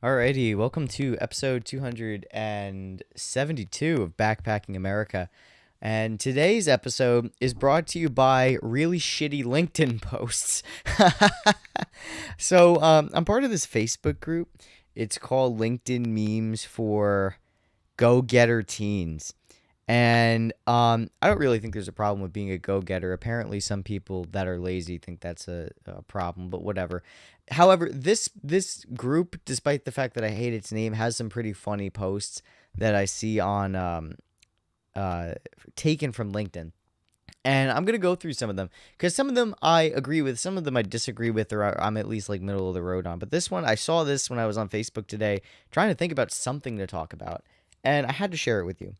Alrighty, welcome to episode 272 of Backpacking America. And today's episode is brought to you by really shitty LinkedIn posts. I'm part of this Facebook group. It's called LinkedIn Memes for Go-Getter Teens. And I don't really think there's a problem with being a go-getter. Apparently, some people that are lazy think that's a problem, but whatever. However, this group, despite the fact that I hate its name, has some pretty funny posts that I see on uh, taken from LinkedIn. And I'm gonna go through some of them because some of them I agree with, some of them I disagree with, or I'm at least like middle of the road on. But this one, I saw this when I was on Facebook today, trying to think about something to talk about, and I had to share it with you.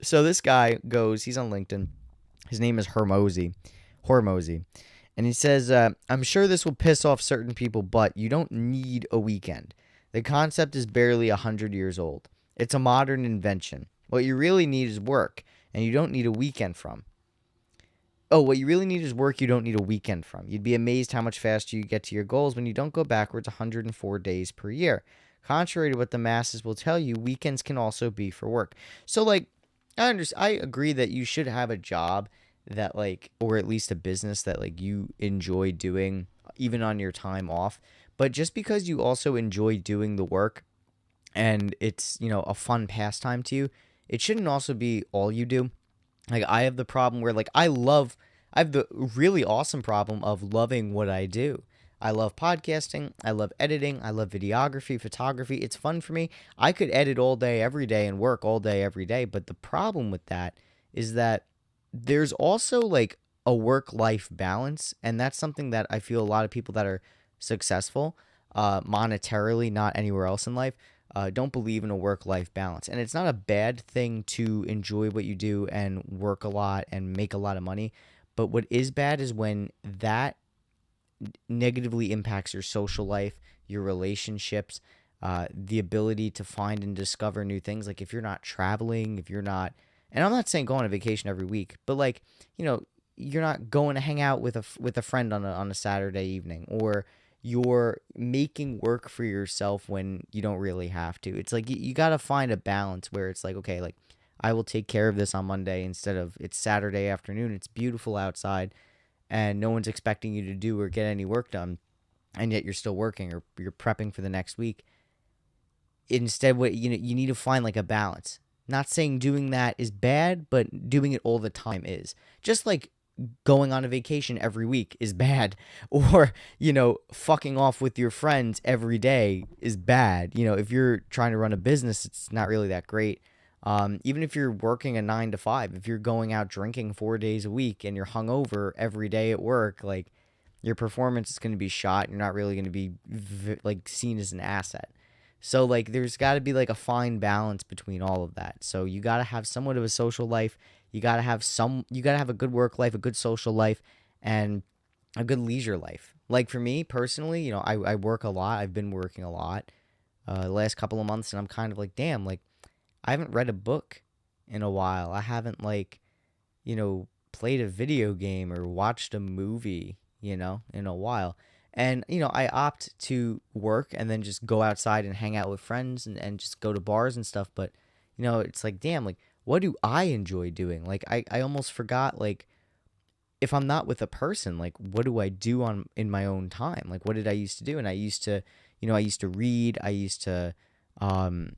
So this guy goes, he's on LinkedIn. His name is Hormozy. And he says, I'm sure this will piss off certain people, but you don't need a weekend. The concept is barely 100 years old. It's a modern invention. What you really need is work, and you don't need a weekend from. Oh, what you really need is work you don't need a weekend from. You'd be amazed how much faster you get to your goals when you don't go backwards 104 days per year. Contrary to what the masses will tell you, weekends can also be for work. So, like, I agree that you should have a job that like, or at least a business that like you enjoy doing even on your time off. But just because you also enjoy doing the work and it's, a fun pastime to you, it shouldn't also be all you do. Like I have the problem where like I have the really awesome problem of loving what I do. I love podcasting, I love editing, I love videography, photography. It's fun for me. I could edit all day every day and work all day every day, but the problem with that is that there's also like a work life balance, and that's something that I feel a lot of people that are successful monetarily, not anywhere else in life, don't believe in a work life balance. And it's not a bad thing to enjoy what you do and work a lot and make a lot of money. But what is bad is when that negatively impacts your social life, your relationships, the ability to find and discover new things. Like if you're not traveling, if you're not, and I'm not saying go on a vacation every week, but like, you're not going to hang out with a friend on a Saturday evening, or you're making work for yourself when you don't really have to. It's like you got to find a balance where it's like, okay, like I will take care of this on Monday instead of it's Saturday afternoon. It's beautiful outside and no one's expecting you to do or get any work done, and yet you're still working or you're prepping for the next week. Instead, what you need to find like a balance. Not saying doing that is bad, but doing it all the time is. Just like going on a vacation every week is bad, or fucking off with your friends every day is bad. If you're trying to run a business, it's not really that great. Even if you're working a 9 to 5, if you're going out drinking 4 days a week and you're hungover every day at work, like your performance is going to be shot. You're not really going to be like seen as an asset. So like there's got to be like a fine balance between all of that. So you got to have somewhat of a social life. You got to have a good work life, a good social life, and a good leisure life. Like for me personally, I work a lot. I've been working a lot the last couple of months, and I'm kind of like, damn, like I haven't read a book in a while. I haven't like, played a video game or watched a movie, in a while. And, I opt to work and then just go outside and hang out with friends and just go to bars and stuff. But, it's like, damn, like, what do I enjoy doing? Like, I almost forgot, like, if I'm not with a person, like, what do I do in my own time? Like, what did I used to do? And I used to read. I used to, um,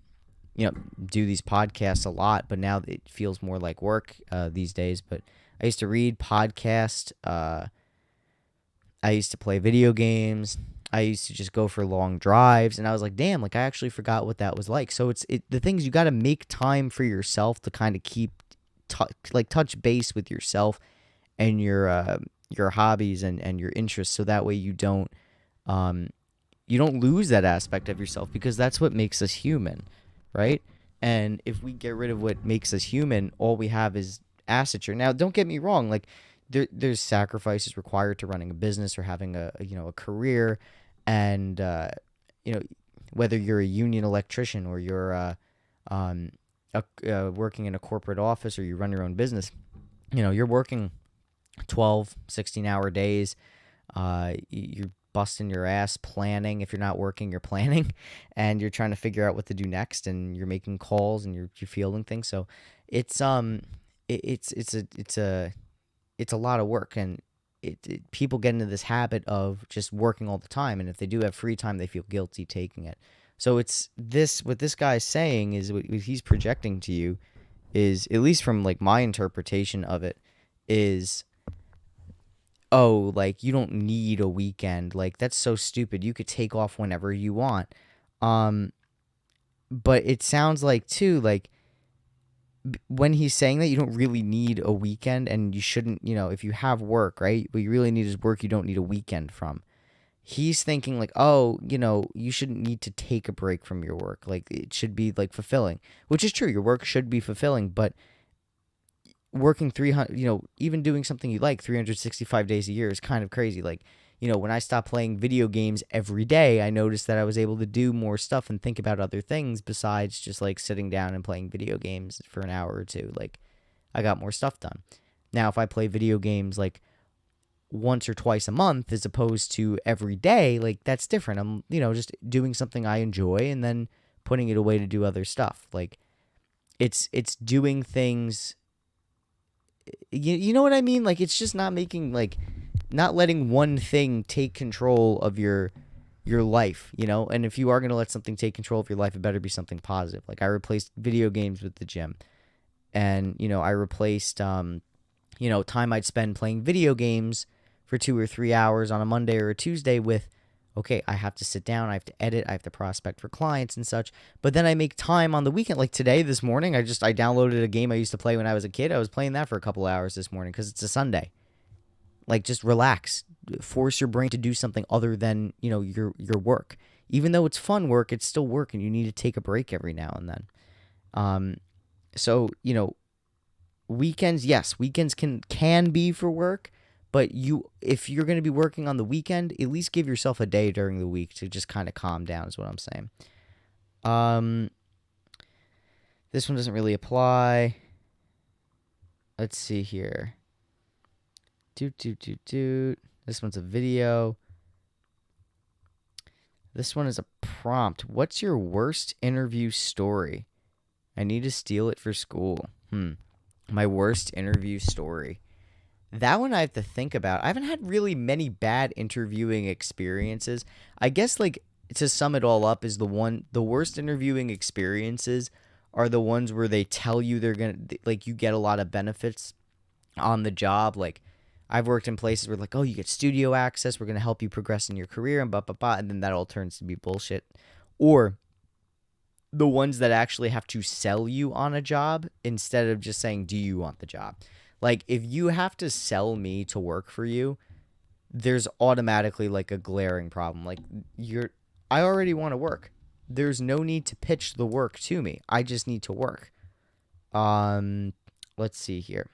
do these podcasts a lot, but now it feels more like work these days. But I used to read, podcast. I used to play video games. I used to just go for long drives, and I was like, damn, like I actually forgot what that was like. So the things you got to make time for yourself to kind of keep like touch base with yourself and your hobbies and your interests, so that way um you don't lose that aspect of yourself, because that's what makes us human, right? And if we get rid of what makes us human, all we have is assetry. Now, don't get me wrong, like there's sacrifices required to running a business or having a career, and you know whether you're a union electrician or you're um, working in a corporate office or you run your own business, you're working 12, 16-hour days. You're busting your ass planning. If you're not working, you're planning, and you're trying to figure out what to do next, and you're making calls and you're fielding things. So it's it's a lot of work, and people get into this habit of just working all the time, and if they do have free time, they feel guilty taking it. So it's this what this guy is saying is what he's projecting to you is, at least from like my interpretation of it, is, oh, like you don't need a weekend. Like that's so stupid. You could take off whenever you want. Um, but it sounds like too like when he's saying that you don't really need a weekend and you shouldn't, if you have work, right? What you really need is work you don't need a weekend from. He's thinking like, oh, you shouldn't need to take a break from your work. Like it should be like fulfilling, which is true. Your work should be fulfilling, but working 300, even doing something you like 365 days a year is kind of crazy. Like, when I stopped playing video games every day, I noticed that I was able to do more stuff and think about other things besides just like sitting down and playing video games for an hour or two. Like, I got more stuff done. Now, if I play video games like once or twice a month as opposed to every day, like that's different. I'm, just doing something I enjoy and then putting it away to do other stuff. Like, it's doing things. You know what I mean? Like, it's just not making, like, not letting one thing take control of your life, And if you are going to let something take control of your life, it better be something positive. Like, I replaced video games with the gym. And, I replaced, time I'd spend playing video games for 2 or 3 hours on a Monday or a Tuesday with, okay, I have to sit down, I have to edit, I have to prospect for clients and such. But then I make time on the weekend. Like today, this morning, I downloaded a game I used to play when I was a kid. I was playing that for a couple hours this morning because it's a Sunday. Like, just relax. Force your brain to do something other than, your work. Even though it's fun work, it's still work, and you need to take a break every now and then. So, weekends, yes, weekends can be for work. But if you're going to be working on the weekend, at least give yourself a day during the week to just kind of calm down is what I'm saying. This one doesn't really apply. Let's see here. This one's a video. This one is a prompt. What's your worst interview story? I need to steal it for school. My worst interview story. That one I have to think about. I haven't had really many bad interviewing experiences. I guess, like, to sum it all up, is the worst interviewing experiences are the ones where they tell you they're going to, like, you get a lot of benefits on the job. Like, I've worked in places where, like, oh, you get studio access, we're going to help you progress in your career, and and then that all turns to be bullshit. Or the ones that actually have to sell you on a job instead of just saying, do you want the job? Like, if you have to sell me to work for you, there's automatically, like, a glaring problem. Like, I already want to work. There's no need to pitch the work to me. I just need to work. Let's see here.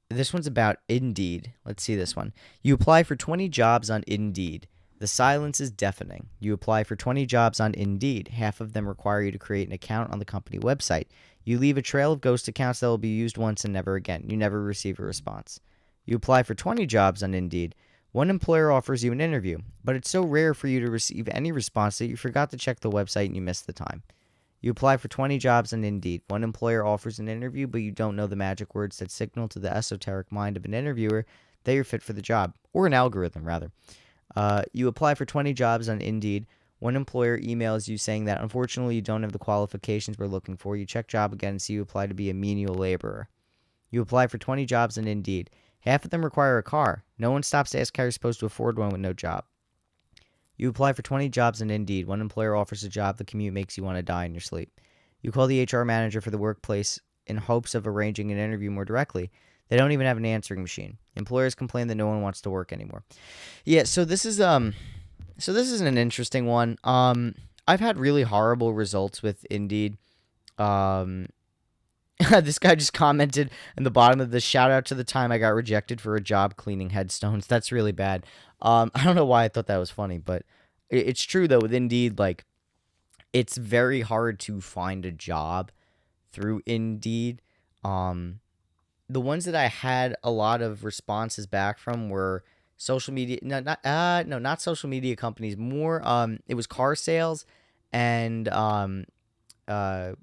This one's about Indeed. Let's see this one. You apply for 20 jobs on Indeed. The silence is deafening. You apply for 20 jobs on Indeed. Half of them require you to create an account on the company website. You leave a trail of ghost accounts that will be used once and never again. You never receive a response. You apply for 20 jobs on Indeed. One employer offers you an interview, but it's so rare for you to receive any response that you forgot to check the website and you missed the time. You apply for 20 jobs on Indeed. One employer offers an interview, but you don't know the magic words that signal to the esoteric mind of an interviewer that you're fit for the job, or an algorithm, rather. You apply for 20 jobs on Indeed. One employer emails you saying that, unfortunately, you don't have the qualifications we're looking for. You check job again and see you apply to be a menial laborer. You apply for 20 jobs on Indeed. Half of them require a car. No one stops to ask how you're supposed to afford one with no job. You apply for 20 jobs on Indeed. One employer offers a job. The commute makes you want to die in your sleep. You call the HR manager for the workplace in hopes of arranging an interview more directly. They don't even have an answering machine. Employers complain that no one wants to work anymore. Yeah, so this is an interesting one. I've had really horrible results with Indeed. This guy just commented in the bottom of the shout out to the time I got rejected for a job cleaning headstones. That's really bad. I don't know why I thought that was funny, but it's true though with Indeed. Like, it's very hard to find a job through Indeed. The ones that I had a lot of responses back from were social media, no, not social media companies, more it was car sales and uh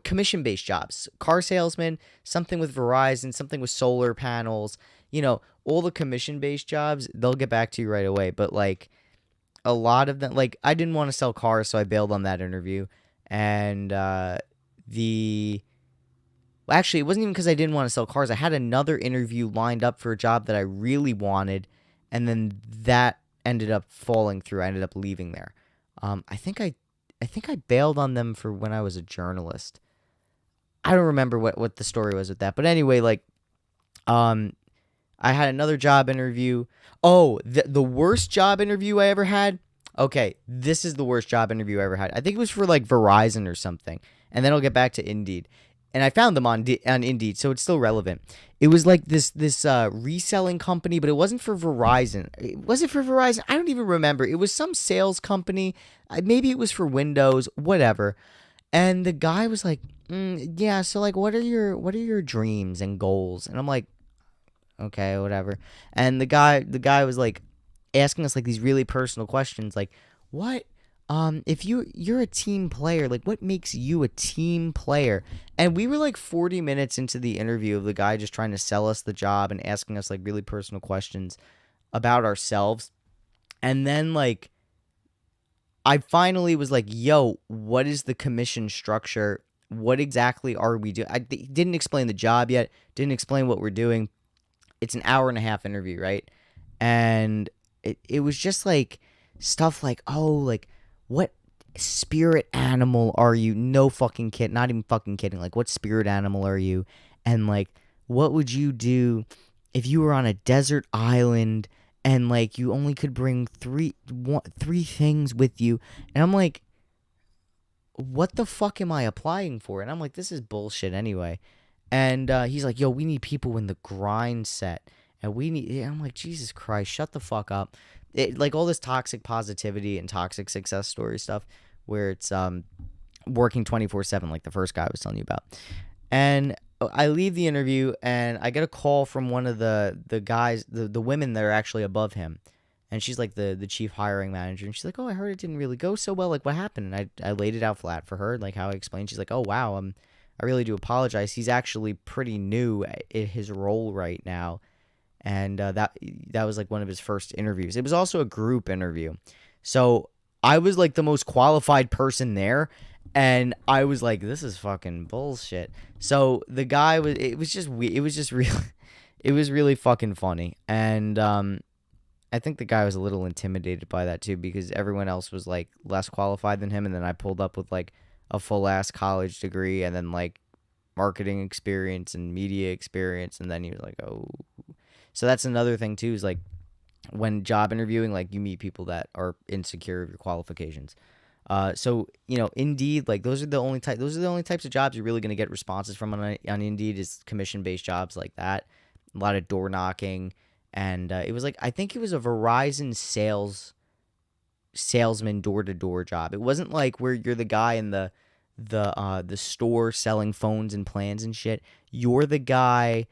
commission based jobs, car salesman, something with Verizon, something with solar panels, all the commission based jobs, they'll get back to you right away. But like a lot of them, like I didn't want to sell cars, so I bailed on that interview. And the well, actually, it wasn't even because I didn't want to sell cars. I had another interview lined up for a job that I really wanted, and then that ended up falling through. I ended up leaving there. I think I bailed on them for when I was a journalist. I don't remember what the story was with that, but anyway, like um, I had another job interview. Oh, the worst job interview I ever had. Okay, this is the worst job interview I ever had. I think it was for like Verizon or something, and then I'll get back to Indeed. And I found them on Indeed, so it's still relevant. It was like this reselling company, but it wasn't for Verizon. Was it for Verizon? I don't even remember. It was some sales company. Maybe it was for Windows, whatever. And the guy was like, "Yeah, so like, what are your dreams and goals?" And I'm like, "Okay, whatever." And the guy was like asking us like these really personal questions, like, "What if you're a team player, like what makes you a team player?" And we were like 40 minutes into the interview of the guy just trying to sell us the job and asking us like really personal questions about ourselves. And then like I finally was like, "Yo, what is the commission structure? What exactly are we doing?" Didn't explain the job yet, didn't explain what we're doing. It's an hour and a half interview, right? And it was just like stuff like, "Oh, like what spirit animal are you?" No fucking kid, not even fucking kidding. Like, what spirit animal are you? And like, what would you do if you were on a desert island and like you only could bring three things with you? And I'm like, what the fuck am I applying for? And I'm like, this is bullshit anyway. And he's like, "Yo, we need people in the grind set, and we need." And I'm like, Jesus Christ, shut the fuck up. Like all this toxic positivity and toxic success story stuff, where it's working 24/7, like the first guy I was telling you about. And I leave the interview, and I get a call from one of the guys, the women that are actually above him, and she's like the chief hiring manager, and she's like, "Oh, I heard it didn't really go so well. Like, what happened?" And I laid it out flat for her, like how I explained. She's like, "Oh wow, I really do apologize. He's actually pretty new at his role right now." And that was like one of his first interviews. It was also a group interview, so I was like the most qualified person there, and I was like, "This is fucking bullshit." So the guy was. It was just it was just really, it was really fucking funny, and I think the guy was a little intimidated by that too because everyone else was like less qualified than him, and then I pulled up with like a full ass college degree and then like marketing experience and media experience, and then he was like, "Oh." So that's another thing too, is like when job interviewing, like you meet people that are insecure of your qualifications. So Indeed, like those are the only types of jobs you're really gonna get responses from on Indeed, is commission based jobs like that. A lot of door knocking, and it was like, I think it was a Verizon salesman door to door job. It wasn't like where you're the guy in the store selling phones and plans and shit. You're the guy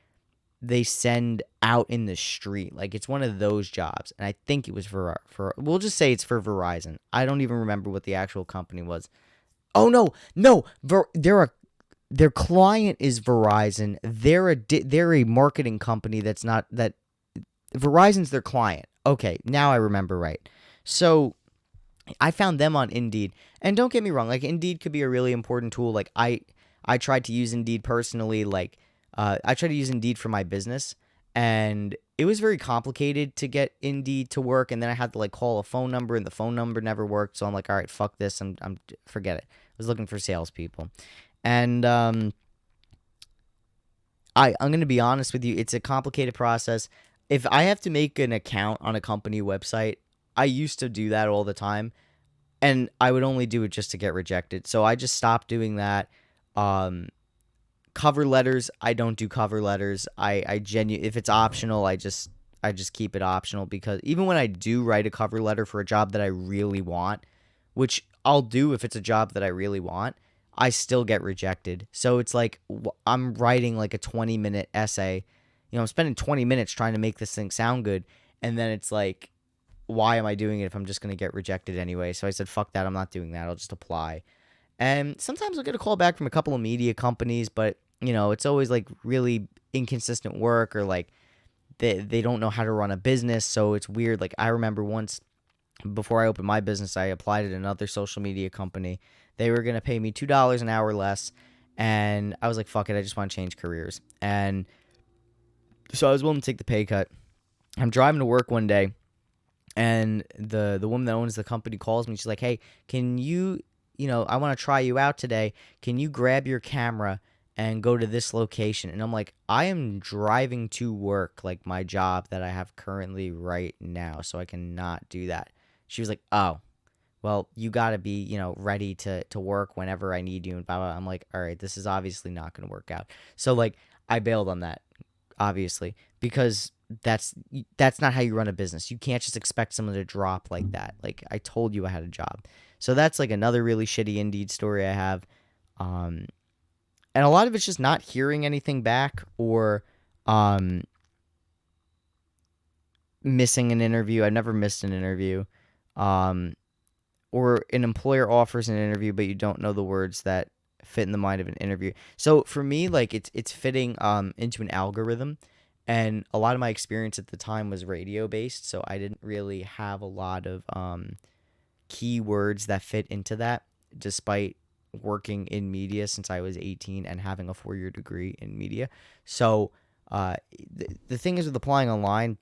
they send out in the street. Like it's one of those jobs. And I think it was for we'll just say it's for Verizon. I don't even remember what the actual company was. Oh no. Their client is Verizon. They're a marketing company that's not that Verizon's their client. Okay, now I remember right. So I found them on Indeed. And don't get me wrong, like Indeed could be a really important tool. Like I tried to use Indeed personally, like I tried to use Indeed for my business, and it was very complicated to get Indeed to work, and then I had to like call a phone number, and the phone number never worked. So I'm like, all right, fuck this. I'm forget it. I was looking for salespeople. And I'm gonna be honest with you, it's a complicated process. If I have to make an account on a company website, I used to do that all the time, and I would only do it just to get rejected. So I just stopped doing that. Um, Cover letters, I don't do cover letters. If it's optional, I just keep it optional, because even when I do write a cover letter for a job that I really want, which I'll do if it's a job that I really want, I still get rejected. So it's like I'm writing like a 20-minute essay. I'm spending 20 minutes trying to make this thing sound good, And then it's like, why am I doing it if I'm just going to get rejected anyway? So I said, fuck that. I'm not doing that. I'll just apply. And sometimes I'll get a call back from a couple of media companies, but it's always like really inconsistent work, or like they don't know how to run a business. So it's weird. Like I remember once before I opened my business, I applied at another social media company. They were going to pay me $2 an hour less. And I was like, fuck it. I just want to change careers. And so I was willing to take the pay cut. I'm driving to work one day, and the woman that owns the company calls me. She's like, hey, can you, I want to try you out today. Can you grab your camera and go to this location? And I'm like, I am driving to work, like my job that I have currently right now, so I cannot do that. She was like, oh, well, you got to be, ready to work whenever I need you, and blah, blah. I'm like, all right, this is obviously not going to work out. So like I bailed on that, obviously, because that's not how you run a business. You can't just expect someone to drop like that. Like I told you I had a job. So that's like another really shitty Indeed story I have. And a lot of it's just not hearing anything back, or missing an interview. I've never missed an interview. Or an employer offers an interview, but you don't know the words that fit in the mind of an interview. So for me, like it's fitting into an algorithm. And a lot of my experience at the time was radio based, so I didn't really have a lot of keywords that fit into that, despite working in media since I was 18 and having a 4-year degree in media. So the thing is, with applying online,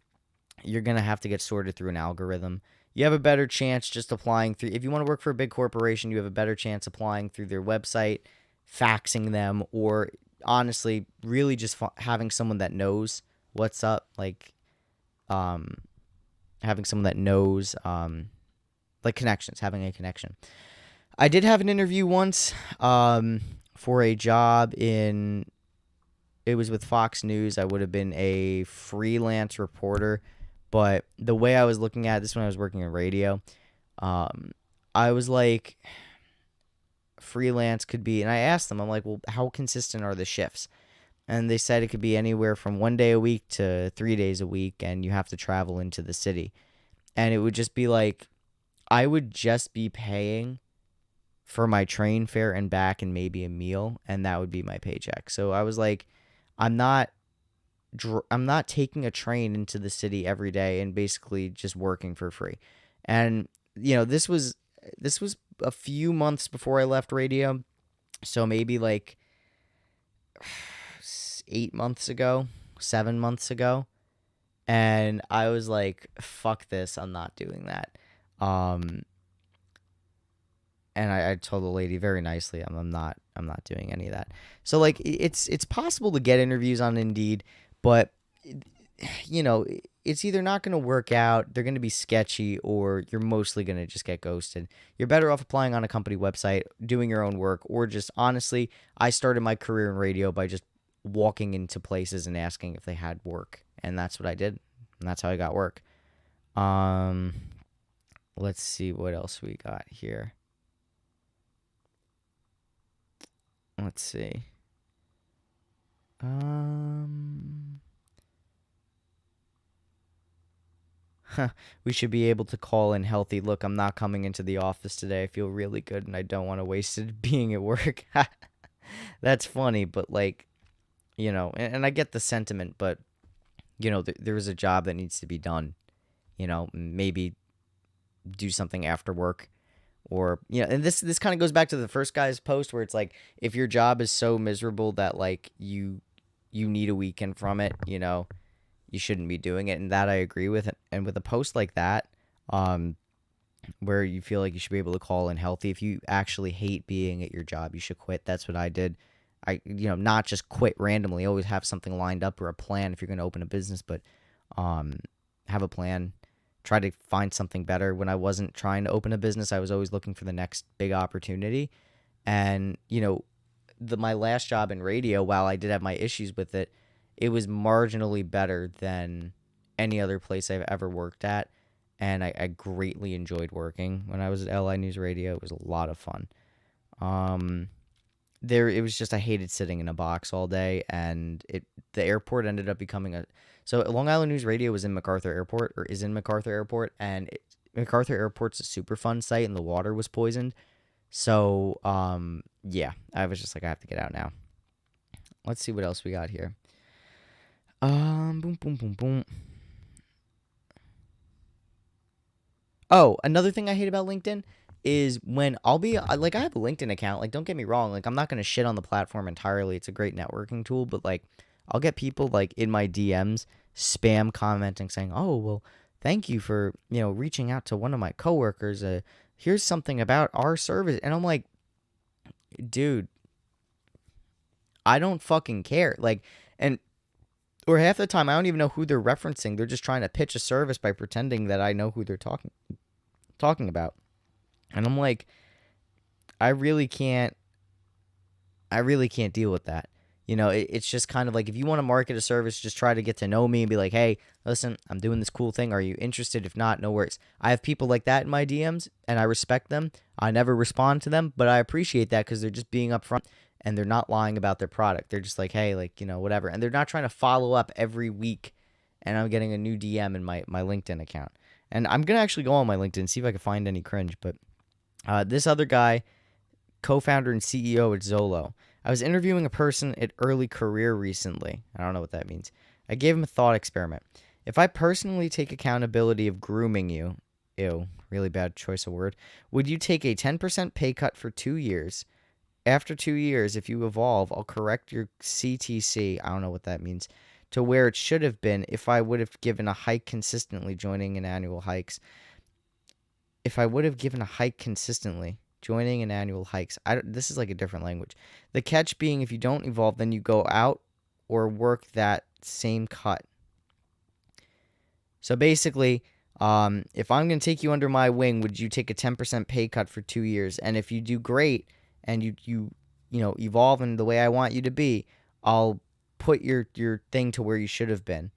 you're going to have to get sorted through an algorithm. You have a better chance just applying through, if you want to work for a big corporation, you have a better chance applying through their website, faxing them, or honestly, really just having someone that knows what's up, like having someone that knows, like connections, having a connection. I did have an interview once for a job it was with Fox News. I would have been a freelance reporter, but the way I was looking at this when I was working in radio, I was like, freelance could be, and I asked them, I'm like, well, how consistent are the shifts? And they said it could be anywhere from 1 day a week to 3 days a week, and you have to travel into the city. And it would just be like, I would just be paying for my train fare and back and maybe a meal, and that would be my paycheck. So I was like, I'm not taking a train into the city every day and basically just working for free. And this was a few months before I left radio, so maybe like 8 months ago, 7 months ago, and I was like, fuck this, I'm not doing that. And I told the lady very nicely, I'm not doing any of that. So like it's possible to get interviews on Indeed, but it's either not going to work out, they're going to be sketchy, or you're mostly going to just get ghosted. You're better off applying on a company website, doing your own work, or just honestly, I started my career in radio by just walking into places and asking if they had work, and that's what I did, and that's how I got work. Let's see what else we got here. Let's see. We should be able to call in healthy. Look, I'm not coming into the office today. I feel really good, and I don't want to waste it being at work. That's funny, but like, and I get the sentiment, but there is a job that needs to be done. Maybe do something after work, or and this kind of goes back to the first guy's post where it's like, if your job is so miserable that like you need a weekend from it, you shouldn't be doing it, and that I agree with. And with a post like that, where you feel like you should be able to call in healthy, if you actually hate being at your job, you should quit. That's what I did. I not just quit randomly. Always have something lined up or a plan if you're going to open a business, but have a plan. Try to find something better. When I wasn't trying to open a business, I was always looking for the next big opportunity. And my last job in radio, while I did have my issues with it, it was marginally better than any other place I've ever worked at. And I greatly enjoyed working when I was at LI News Radio. It was a lot of fun. it was just I hated sitting in a box all day, and the airport ended up becoming a so Long Island News Radio was in MacArthur Airport, or is in MacArthur Airport, and MacArthur Airport's a super fun site, and the water was poisoned. So yeah, I was just like, I have to get out now. Let's see what else we got here. Boom, boom, boom, boom. Oh, another thing I hate about LinkedIn is when like, I have a LinkedIn account. Like, don't get me wrong. Like, I'm not going to shit on the platform entirely. It's a great networking tool, but like, I'll get people like in my DMs spam commenting saying, "Oh, well, thank you for, reaching out to one of my coworkers. Here's something about our service." And I'm like, dude, I don't fucking care. Like, and or half the time I don't even know who they're referencing. They're just trying to pitch a service by pretending that I know who they're talking about. And I'm like, I really can't deal with that. It's just kind of like, if you want to market a service, just try to get to know me and be like, "Hey, listen, I'm doing this cool thing. Are you interested? If not, no worries." I have people like that in my DMs, and I respect them. I never respond to them, but I appreciate that because they're just being upfront and they're not lying about their product. They're just like, "Hey, like, whatever." And they're not trying to follow up every week, and I'm getting a new DM in my LinkedIn account. And I'm going to actually go on my LinkedIn and see if I can find any cringe. But this other guy, co-founder and CEO at Zolo. I was interviewing a person at early career recently. I don't know what that means. I gave him a thought experiment. If I personally take accountability of grooming you, ew, really bad choice of word, would you take a 10% pay cut for 2 years? After 2 years, if you evolve, I'll correct your CTC, I don't know what that means, to where it should have been if I would have given a hike consistently, joining in annual hikes. If I would have given a hike consistently, joining in annual hikes. This is like a different language. The catch being, if you don't evolve, then you go out or work that same cut. So basically, if I'm going to take you under my wing, would you take a 10% pay cut for 2 years? And if you do great and you evolve in the way I want you to be, I'll put your thing to where you should have been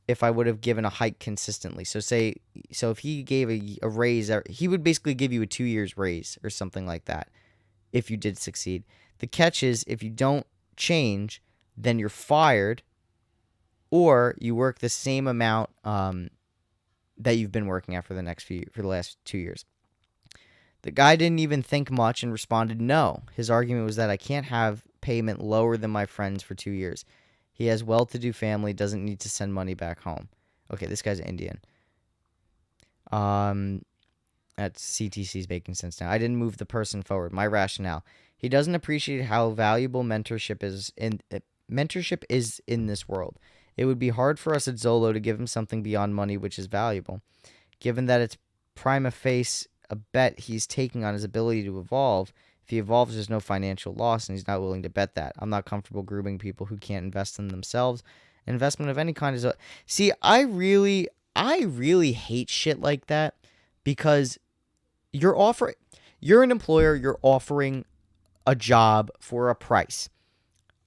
if I would have given a hike consistently. So if he gave a raise, he would basically give you a 2 years raise or something like that if you did succeed. The catch is, if you don't change, then you're fired, or you work the same amount that you've been working at for the last 2 years. The guy didn't even think much and responded no. His argument was that I can't have payment lower than my friends for 2 years. He has well-to-do family, doesn't need to send money back home. Okay, this guy's Indian. At CTC's making sense now. I didn't move the person forward. My rationale: he doesn't appreciate how valuable mentorship is in this world. It would be hard for us at Zolo to give him something beyond money, which is valuable, given that it's prima facie a bet he's taking on his ability to evolve. If he evolves, there's no financial loss, and he's not willing to bet that. I'm not comfortable grooming people who can't invest in themselves. Investment of any kind is see, I really hate shit like that, because you're an employer, you're offering a job for a price.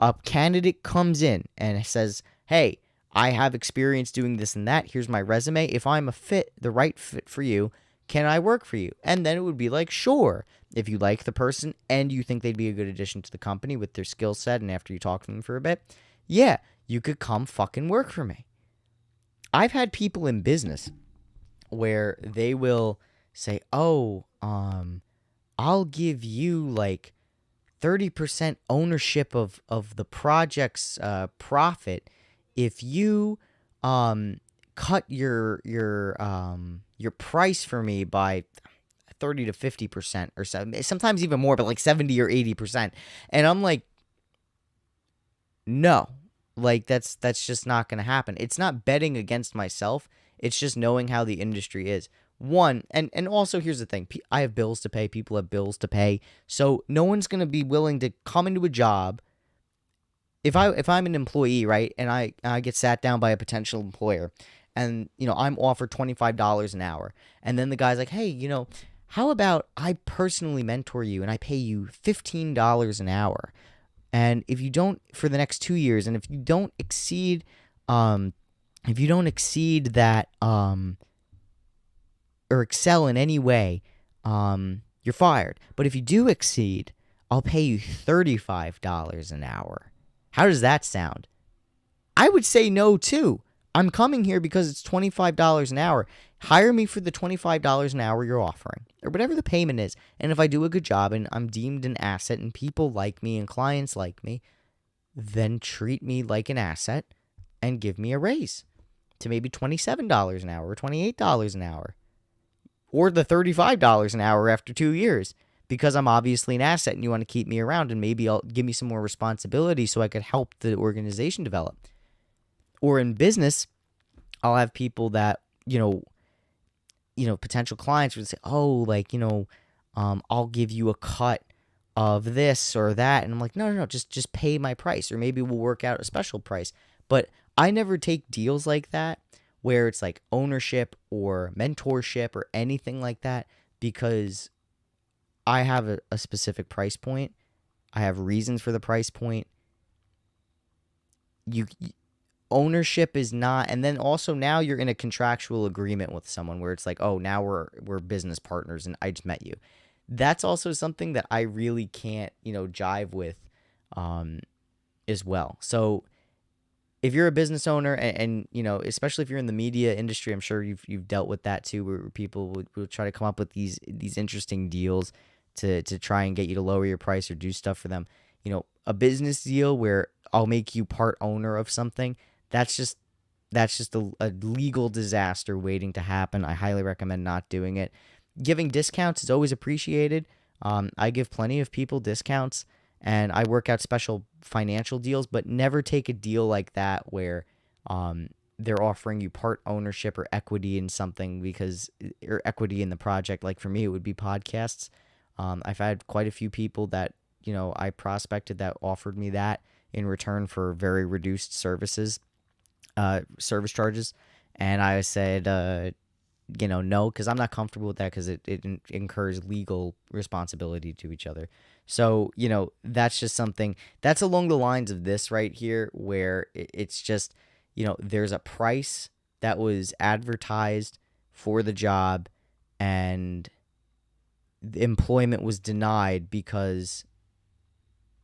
A candidate comes in and says, "Hey, I have experience doing this and that. Here's my resume. If I'm the right fit for you, can I work for you?" And then it would be like, sure. If you like the person and you think they'd be a good addition to the company with their skill set, and after you talk to them for a bit, yeah, you could come fucking work for me. I've had people in business where they will say, "Oh, I'll give you like 30% ownership of the project's profit if you cut your price for me by 30 to 50% or so, sometimes even more, but like 70 or 80%. And I'm like, no, like that's just not going to happen. It's not betting against myself. It's just knowing how the industry is. One, and also here's the thing. I have bills to pay. People have bills to pay. So no one's going to be willing to come into a job. If I'm an employee, right, and I get sat down by a potential employer, and I'm offered $25 an hour, and then the guy's like, "Hey, how about I personally mentor you and I pay you $15 an hour? And if you don't, for the next 2 years, and if you don't exceed that, or excel in any way, you're fired. But if you do exceed, I'll pay you $35 an hour. How does that sound? I would say no too. I'm coming here because it's $25 an hour. Hire me for the $25 an hour you're offering, or whatever the payment is. And if I do a good job and I'm deemed an asset and people like me and clients like me, then treat me like an asset and give me a raise to maybe $27 an hour or $28 an hour or the $35 an hour after 2 years, because I'm obviously an asset and you want to keep me around, and maybe I'll give me some more responsibility so I could help the organization develop. Or in business, I'll have people that, potential clients would say, oh, like, I'll give you a cut of this or that. And I'm like, no, just pay my price, or maybe we'll work out a special price. But I never take deals like that where it's like ownership or mentorship or anything like that, because I have a specific price point. I have reasons for the price point. Ownership is not, and then also now you're in a contractual agreement with someone where it's like, oh, now we're business partners and I just met you. That's also something that I really can't, jive with as well. So if you're a business owner and especially if you're in the media industry, I'm sure you've dealt with that too, where people will try to come up with these interesting deals to try and get you to lower your price or do stuff for them. A business deal where I'll make you part owner of something, that's just a legal disaster waiting to happen. I highly recommend not doing it. Giving discounts is always appreciated. I give plenty of people discounts, and I work out special financial deals, but never take a deal like that where they're offering you part ownership or equity in something, or equity in the project. Like for me, it would be podcasts. I've had quite a few people that, I prospected that offered me that in return for very reduced service charges. And I said, no, because I'm not comfortable with that, because it incurs legal responsibility to each other. So, that's just something that's along the lines of this right here, where it's just, there's a price that was advertised for the job and the employment was denied because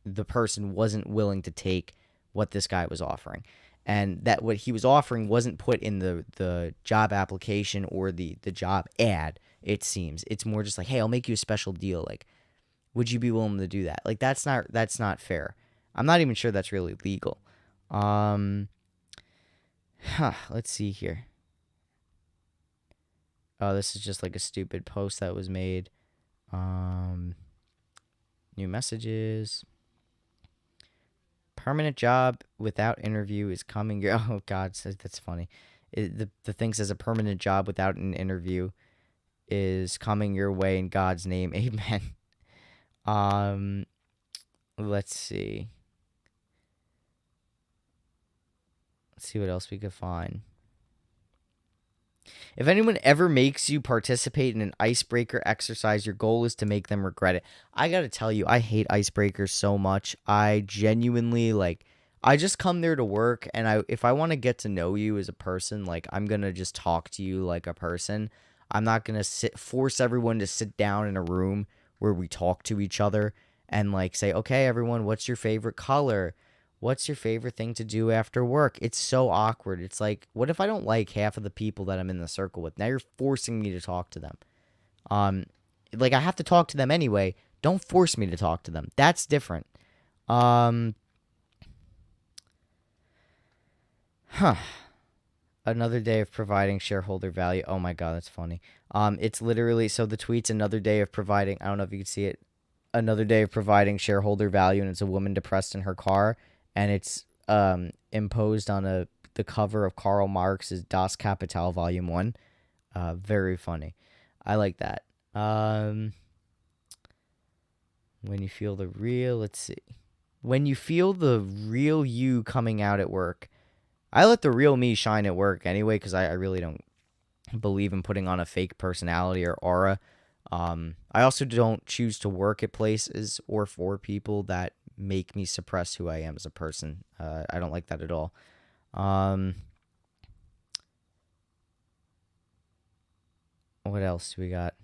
the person wasn't willing to take what this guy was offering. And that what he was offering wasn't put in the job application or the job ad, it seems. It's more just like, hey, I'll make you a special deal. Like, would you be willing to do that? Like, that's not fair. I'm not even sure that's really legal. Let's see here. Oh, this is just like a stupid post that was made. New messages. Permanent job without interview is coming. Oh God, that's funny. The thing says a permanent job without an interview is coming your way in God's name. Amen. Let's see. Let's see what else we could find. If anyone ever makes you participate in an icebreaker exercise, your goal is to make them regret it. I got to tell you, I hate icebreakers so much. I genuinely, I just come there to work, and if I want to get to know you as a person, I'm going to just talk to you like a person. I'm not going to force everyone to sit down in a room where we talk to each other and say, okay, everyone, what's your favorite color? What's your favorite thing to do after work? It's so awkward. It's like, what if I don't like half of the people that I'm in the circle with? Now you're forcing me to talk to them. I have to talk to them anyway. Don't force me to talk to them. That's different. Another day of providing shareholder value. Oh my God, that's funny. It's literally, so the tweet's another day of providing, I don't know if you can see it, another day of providing shareholder value, and it's a woman depressed in her car, and it's imposed on the cover of Karl Marx's Das Kapital Volume 1. Very funny. I like that. When you feel the real, let's see. When you feel the real you coming out at work. I let the real me shine at work anyway, because I really don't believe in putting on a fake personality or aura. I also don't choose to work at places or for people that make me suppress who I am as a person. I don't like that at all. What else do we got?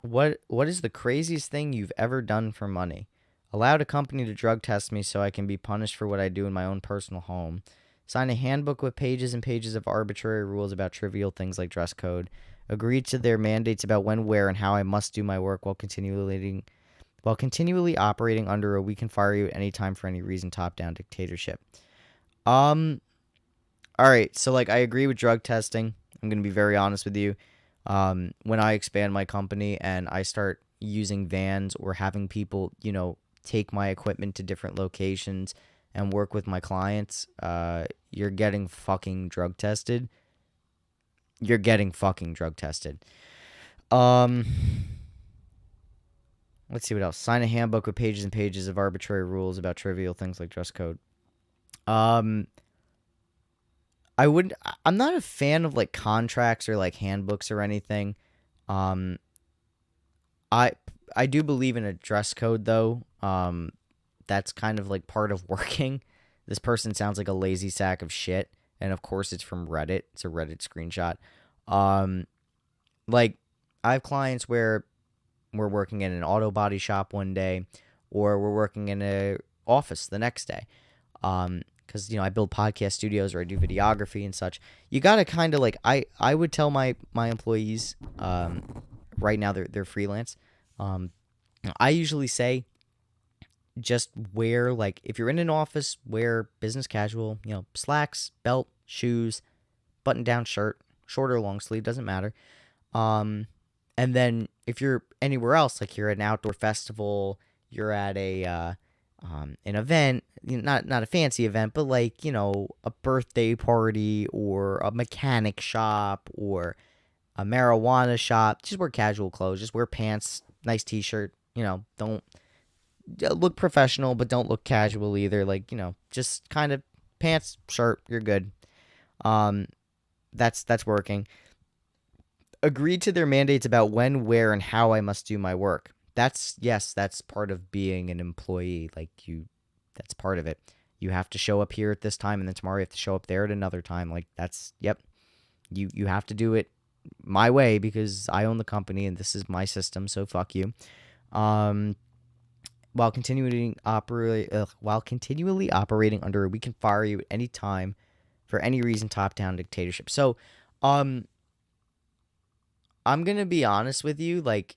What is the craziest thing you've ever done for money? Allowed a company to drug test me so I can be punished for what I do in my own personal home. Sign a handbook with pages and pages of arbitrary rules about trivial things like dress code. Agreed to their mandates about when, where, and how I must do my work while continually operating under a we can fire you at any time for any reason top-down dictatorship. Um all right, so like I agree with drug testing. I'm going to be very honest with you. When I expand my company and I start using vans or having people, take my equipment to different locations and work with my clients, you're getting fucking drug tested. You're getting fucking drug tested. Um, let's see what else. Sign a handbook with pages and pages of arbitrary rules about trivial things like dress code. Um, I would. I'm not a fan of like contracts or like handbooks or anything. Um, I I do believe in a dress code though. That's kind of like part of working. This person sounds like a lazy sack of shit, and of course it's from Reddit. It's a Reddit screenshot. Um, like I have clients where we're working in an auto body shop one day, or we're working in a office the next day. Because I build podcast studios or I do videography and such. You gotta kind of like I would tell my employees right now they're freelance. I usually say just wear like if you're in an office, wear business casual. Slacks, belt, shoes, button down shirt, short or long sleeve doesn't matter. And then if you're anywhere else, like you're at an outdoor festival, you're at an event, not a fancy event, but like a birthday party or a mechanic shop or a marijuana shop, just wear casual clothes. Just wear pants, nice t-shirt. Don't look professional, but don't look casual either. Like just kind of pants, shirt, you're good. Um, that's working. Agreed to their mandates about when, where, and how I must do my work. That's part of being an employee. That's part of it. You have to show up here at this time, and then tomorrow you have to show up there at another time. Like yep. You have to do it my way because I own the company and this is my system. So fuck you. While continually operating under a we can fire you at any time for any reason top down dictatorship. So, I'm gonna be honest with you. Like,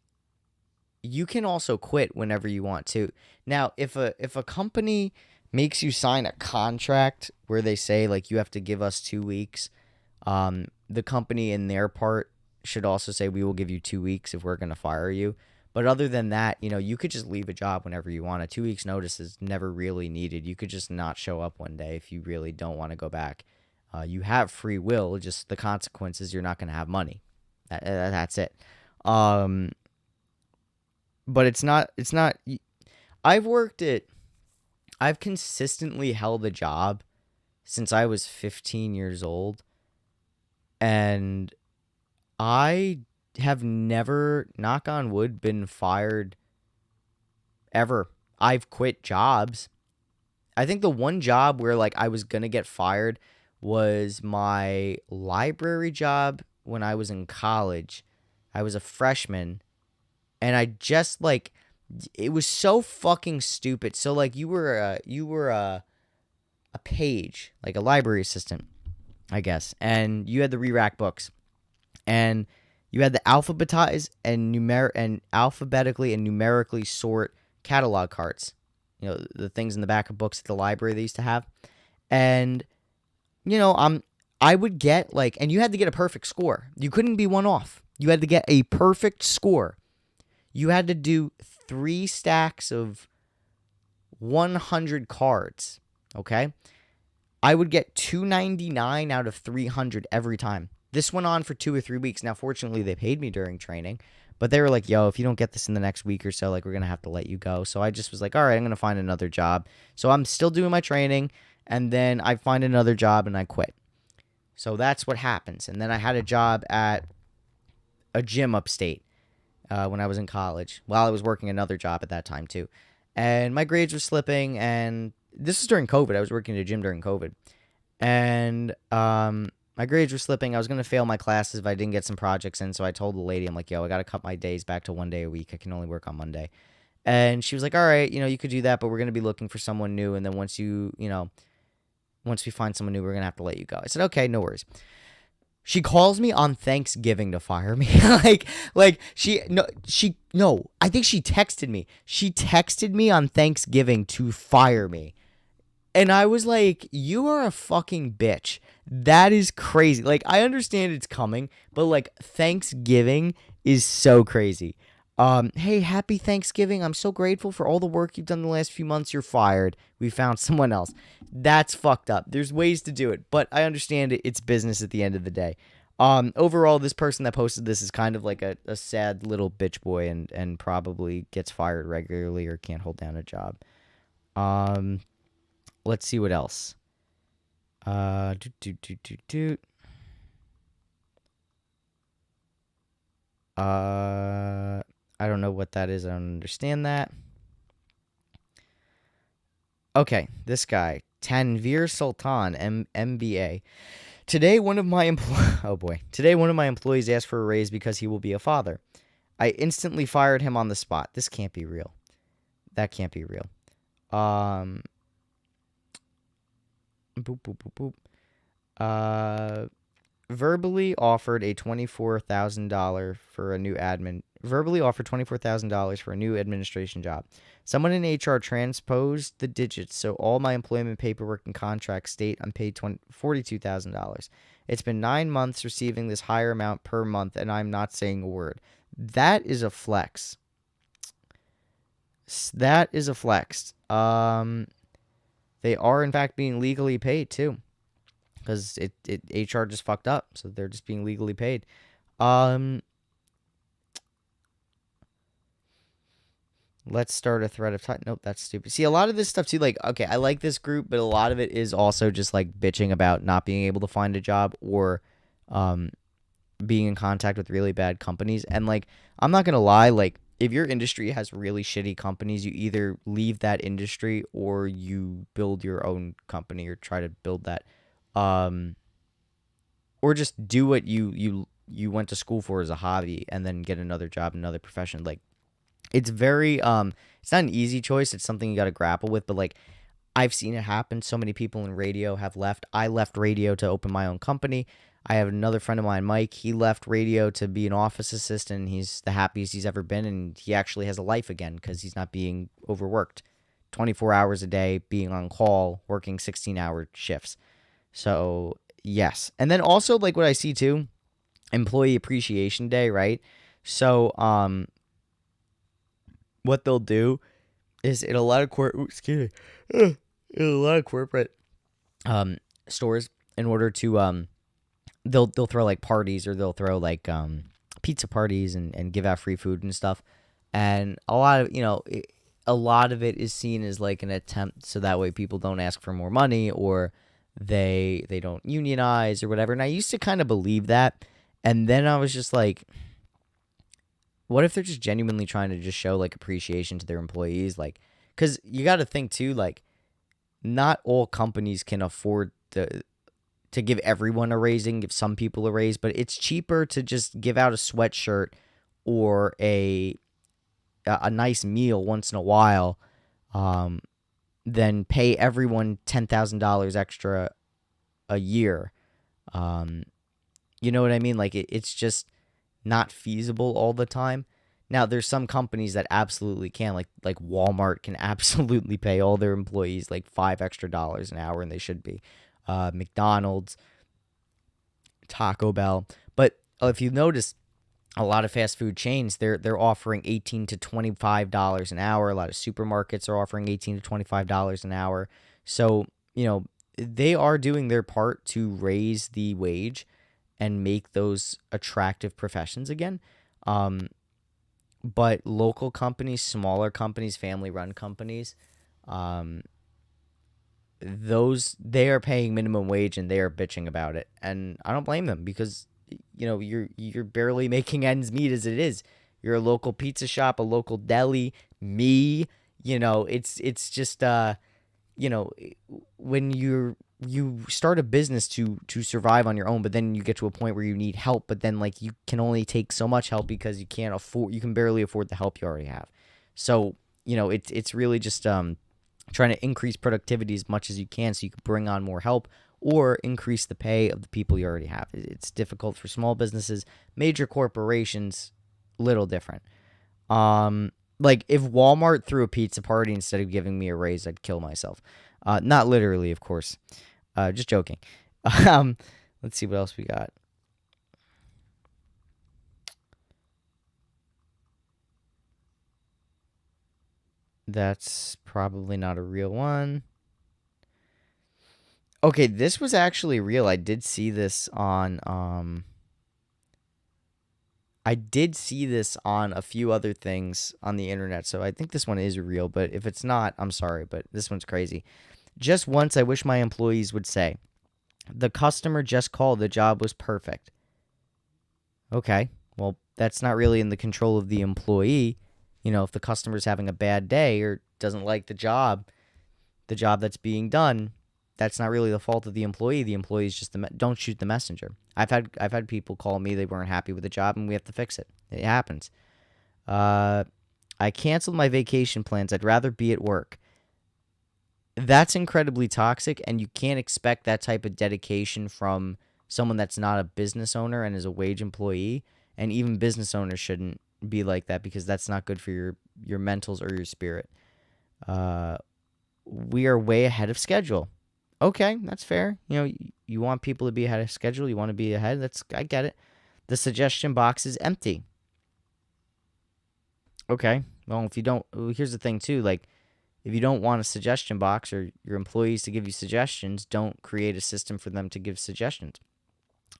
you can also quit whenever you want to. Now, if a company makes you sign a contract where they say like you have to give us 2 weeks, the company in their part should also say we will give you 2 weeks if we're gonna fire you. But other than that, you could just leave a job whenever you want. A 2 weeks notice is never really needed. You could just not show up one day if you really don't want to go back. You have free will. Just the consequences, you're not going to have money. That's it. But it's not. I've consistently held a job since I was 15 years old, and I have never, knock on wood, been fired ever. I've quit jobs. I think the one job where like I was gonna get fired was my library job when I was in college. I was a freshman, and I just like it was so fucking stupid. So like you were a page, like a library assistant, I guess, and you had the re-rack books, and you had to alphabetize and alphabetically and numerically sort catalog cards. The things in the back of books at the library they used to have. And I would get like, and you had to get a perfect score. You couldn't be one off. You had to get a perfect score. You had to do 3 stacks of 100 cards, okay? I would get 299 out of 300 every time. This went on for 2 or 3 weeks. Now, fortunately, they paid me during training, but they were like, yo, if you don't get this in the next week or so, like, we're going to have to let you go. So I just was like, all right, I'm going to find another job. So I'm still doing my training, and then I find another job and I quit. So that's what happens. And then I had a job at a gym upstate when I was in college, while I was working another job at that time too. And my grades were slipping, and this was during COVID. I was working at a gym during COVID. And my grades were slipping. I was going to fail my classes if I didn't get some projects in. So I told the lady, I'm like, yo, I got to cut my days back to 1 day a week. I can only work on Monday. And she was like, all right, you could do that, but we're going to be looking for someone new. And then once we find someone new, we're going to have to let you go. I said, okay, no worries. She calls me on Thanksgiving to fire me. I think she texted me. She texted me on Thanksgiving to fire me. And I was like, you are a fucking bitch. That is crazy. Like, I understand it's coming, but like Thanksgiving is so crazy. Hey, happy Thanksgiving. I'm so grateful for all the work you've done the last few months. You're fired. We found someone else. That's fucked up. There's ways to do it, but I understand it. It's business at the end of the day. Overall, this person that posted this is kind of like a sad little bitch boy and probably gets fired regularly or can't hold down a job. Let's see what else. I don't know what that is. I don't understand that. Okay, this guy, Tanvir Sultan, MBA. Today, one of my employees asked for a raise because he will be a father. I instantly fired him on the spot. This can't be real. That can't be real. Boop boop boop boop. Verbally offered $24,000 for a new admin. Verbally offered $24,000 for a new administration job. Someone in HR transposed the digits, so all my employment paperwork and contracts state I'm paid $42,000. It's been 9 months receiving this higher amount per month, and I'm not saying a word. That is a flex. That is a flex. They are in fact being legally paid too, because HR just fucked up, so they're just being legally paid. Let's start a thread of time. Nope, that's stupid. See, a lot of this stuff too, like, okay, I like this group, but a lot of it is also just like bitching about not being able to find a job or being in contact with really bad companies. And like, I'm not gonna lie, like, if your industry has really shitty companies, you either leave that industry or you build your own company or try to build that. Or just do what you went to school for as a hobby and then get another job, another profession. Like, it's very it's not an easy choice. It's something you got to grapple with, but like, I've seen it happen. So many people in radio have left. I left radio to open my own company. I have another friend of mine, Mike. He left radio to be an office assistant. He's the happiest he's ever been, and he actually has a life again because he's not being overworked 24 hours a day, being on call, working 16-hour shifts. So, yes. And then also, like, what I see too, Employee Appreciation Day, right? So, what they'll do is in a lot of corporate stores, in order to they'll throw like parties, or they'll throw like pizza parties and give out free food and stuff. And a lot of it is seen as like an attempt so that way people don't ask for more money, or they don't unionize or whatever. And I used to kind of believe that, and then I was just like, what if they're just genuinely trying to just show like appreciation to their employees? Like, because you got to think too, like, not all companies can afford to give everyone a raise and give some people a raise, but it's cheaper to just give out a sweatshirt or a nice meal once in a while than pay everyone $10,000 extra a year. You know what I mean? Like, it's just not feasible all the time. Now, there's some companies that absolutely can, like Walmart can absolutely pay all their employees like $5 extra an hour, and they should be. McDonald's, Taco Bell. But if you notice, a lot of fast food chains, they're offering $18 to $25 an hour. A lot of supermarkets are offering $18 to $25 an hour. So, they are doing their part to raise the wage and make those attractive professions again. But local companies, smaller companies, family-run companies, they are paying minimum wage and they are bitching about it. And I don't blame them, because you're barely making ends meet as it is. You're a local pizza shop, a local deli, me, it's just when you're you start a business to survive on your own, but then you get to a point where you need help, but then like you can only take so much help because you can barely afford the help you already have. So, it's really just trying to increase productivity as much as you can so you can bring on more help or increase the pay of the people you already have. It's difficult for small businesses, major corporations, little different. Like if Walmart threw a pizza party instead of giving me a raise, I'd kill myself. Not literally, of course. Just joking. Um, let's see what else we got. That's probably not a real one. Okay, this was actually real. I did see this on a few other things on the internet, so I think this one is real, but if it's not, I'm sorry, but this one's crazy. Just once I wish my employees would say, "The customer just called, the job was perfect." Okay. Well, that's not really in the control of the employee. If the customer's having a bad day or doesn't like the job that's being done, that's not really the fault of the employee. The employee is just don't shoot the messenger. I've had people call me, they weren't happy with the job and we have to fix it. It happens. Uh I canceled my vacation plans. I'd rather be at work. That's incredibly toxic, and you can't expect that type of dedication from someone that's not a business owner and is a wage employee. And even business owners shouldn't be like that because that's not good for your mentals or your spirit. Uh, we are way ahead of schedule. Okay, that's fair. You want people to be ahead of schedule. You want to be ahead. I get it. The suggestion box is empty. Okay. Well, if you don't, here's the thing too. Like, if you don't want a suggestion box or your employees to give you suggestions, don't create a system for them to give suggestions.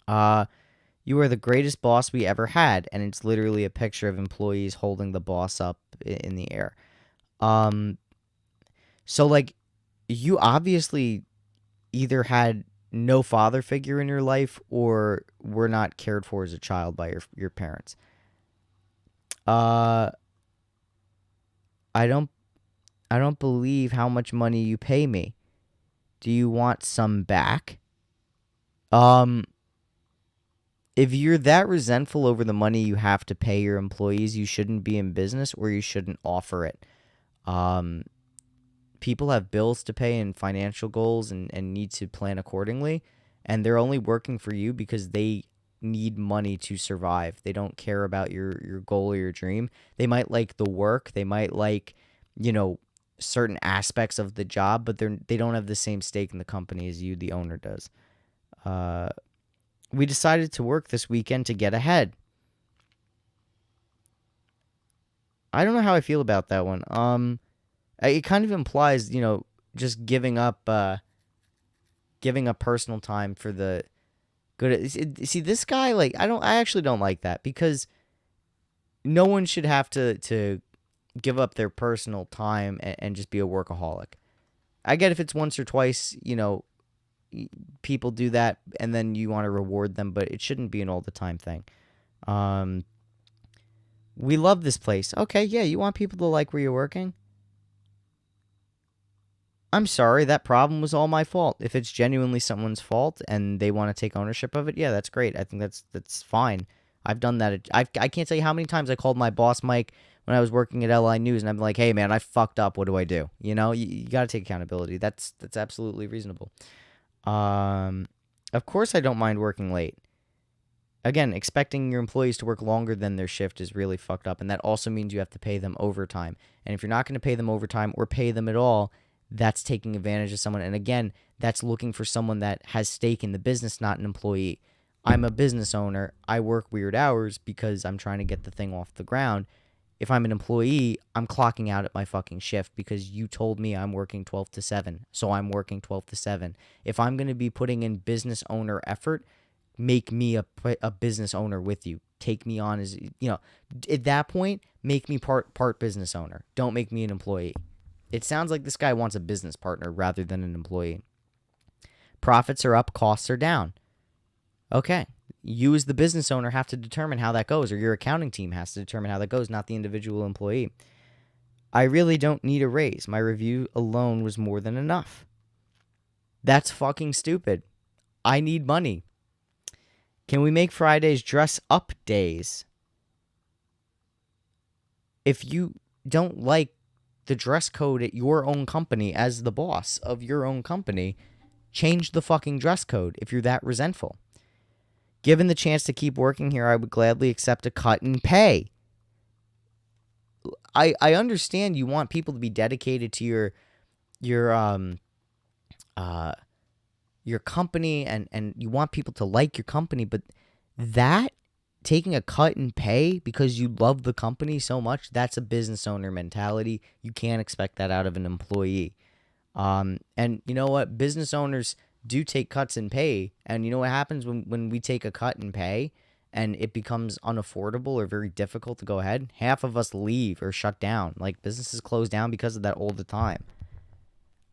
Uh, you are the greatest boss we ever had, and it's literally a picture of employees holding the boss up in the air. Um, so like, you obviously either had no father figure in your life or were not cared for as a child by your parents. Uh, I don't I don't believe how much money you pay me. Do you want some back? Um, if you're that resentful over the money you have to pay your employees, you shouldn't be in business or you shouldn't offer it. Um, People have bills to pay and financial goals and need to plan accordingly. And they're only working for you because they need money to survive. They don't care about your goal or your dream. They might like the work. They might like, you know, certain aspects of the job, but they don't have the same stake in the company as you, the owner, does. Uh, we decided to work this weekend to get ahead. I don't know how I feel about that one. It kind of implies, just giving up personal time for the good. See, this guy, like, I actually don't like that because no one should have to give up their personal time and just be a workaholic. I get if it's once or twice, people do that and then you want to reward them, but it shouldn't be an all the time thing. Um, we love this place. Okay, yeah, you want people to like where you're working? I'm sorry, that problem was all my fault. If it's genuinely someone's fault and they want to take ownership of it, yeah, that's great. I think that's fine. I've done that. I can't tell you how many times I called my boss Mike when I was working at LI News, and I'm like, "Hey, man, I fucked up. What do I do?" You got to take accountability. That's absolutely reasonable. Um, of course, I don't mind working late. Again, expecting your employees to work longer than their shift is really fucked up, and that also means you have to pay them overtime. And if you're not going to pay them overtime or pay them at all, that's taking advantage of someone. And again, that's looking for someone that has stake in the business, not an employee. I'm a business owner. I work weird hours because I'm trying to get the thing off the ground. If I'm an employee, I'm clocking out at my fucking shift because you told me I'm working 12 to 7. So I'm working 12 to 7. If I'm going to be putting in business owner effort, make me a business owner with you. Take me on as, at that point, make me part business owner. Don't make me an employee. It sounds like this guy wants a business partner rather than an employee. Profits are up, costs are down. Okay. You as the business owner have to determine how that goes, or your accounting team has to determine how that goes, not the individual employee. I really don't need a raise. My review alone was more than enough. That's fucking stupid. I need money. Can we make Fridays dress up days? If you don't like the dress code at your own company as the boss of your own company, change the fucking dress code if you're that resentful. Given the chance to keep working here, I would gladly accept a cut in pay. I understand you want people to be dedicated to your company, and you want people to like your company, but that taking a cut in pay because you love the company so much, that's a business owner mentality. You can't expect that out of an employee. And you know what? Business owners do take cuts in pay. And you know what happens when we take a cut in pay and it becomes unaffordable or very difficult to go ahead? Half of us leave or shut down. Like, businesses close down because of that all the time.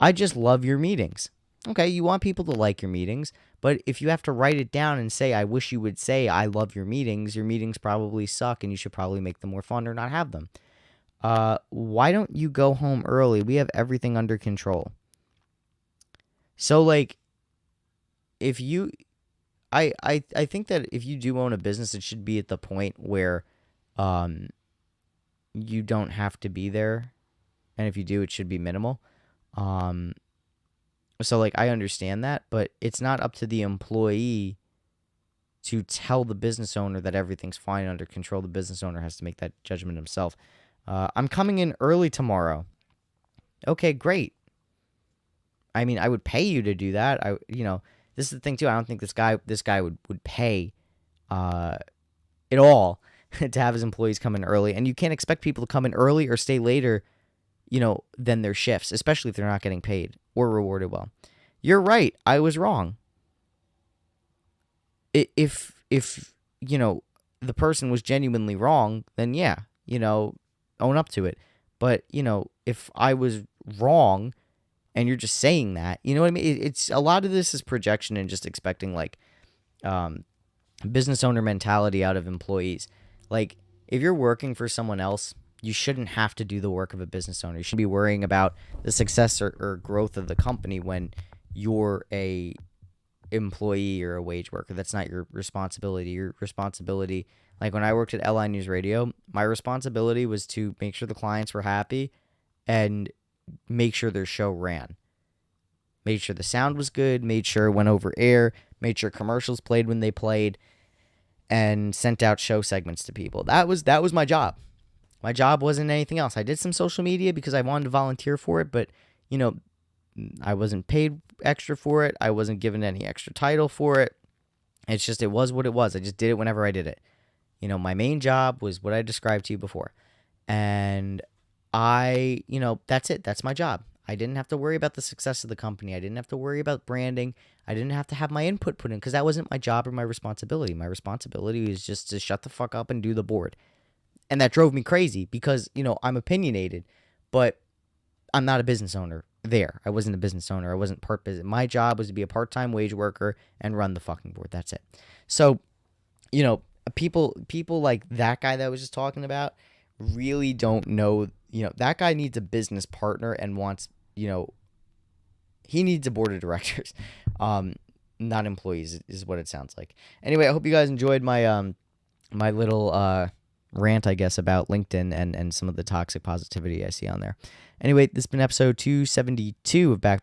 I just love your meetings. Okay, you want people to like your meetings, but if you have to write it down and say, I wish you would say, I love your meetings probably suck and you should probably make them more fun or not have them. Why don't you go home early? We have everything under control. So, like, if you, I think that if you do own a business, it should be at the point where, you don't have to be there, and if you do, it should be minimal. So, like, I understand that, but it's not up to the employee to tell the business owner that everything's fine under control. The business owner has to make that judgment himself. I'm coming in early tomorrow. Okay, great. I mean, I would pay you to do that. This is the thing too. I don't think this guy would pay at all to have his employees come in early. And you can't expect people to come in early or stay later, than their shifts, especially if they're not getting paid or rewarded well. You're right. I was wrong. If the person was genuinely wrong, then yeah, own up to it. But, if I was wrong and you're just saying that, you know what I mean? It's a lot of this is projection and just expecting like business owner mentality out of employees. Like, if you're working for someone else, you shouldn't have to do the work of a business owner. You should be worrying about the success or growth of the company when you're a employee or a wage worker. That's not your responsibility. Your responsibility, like when I worked at LI News Radio, my responsibility was to make sure the clients were happy and make sure their show ran. Made sure the sound was good, made sure it went over air, made sure commercials played when they played, and sent out show segments to people. That was my job. My job wasn't anything else. I did some social media because I wanted to volunteer for it, but I wasn't paid extra for it. I wasn't given any extra title for it. It's just, it was what it was. I just did it whenever I did it. My main job was what I described to you before. And that's it. That's my job. I didn't have to worry about the success of the company. I didn't have to worry about branding. I didn't have to have my input put in because that wasn't my job or my responsibility. My responsibility was just to shut the fuck up and do the board. And that drove me crazy because, I'm opinionated, but I'm not a business owner there. I wasn't a business owner. I wasn't purpose. My job was to be a part-time wage worker and run the fucking board. That's it. So, people like that guy that I was just talking about really don't know, that guy needs a business partner and wants, he needs a board of directors, not employees is what it sounds like. Anyway, I hope you guys enjoyed my, my little, rant, I guess, about LinkedIn and some of the toxic positivity I see on there. Anyway, this has been episode 272 of Backpack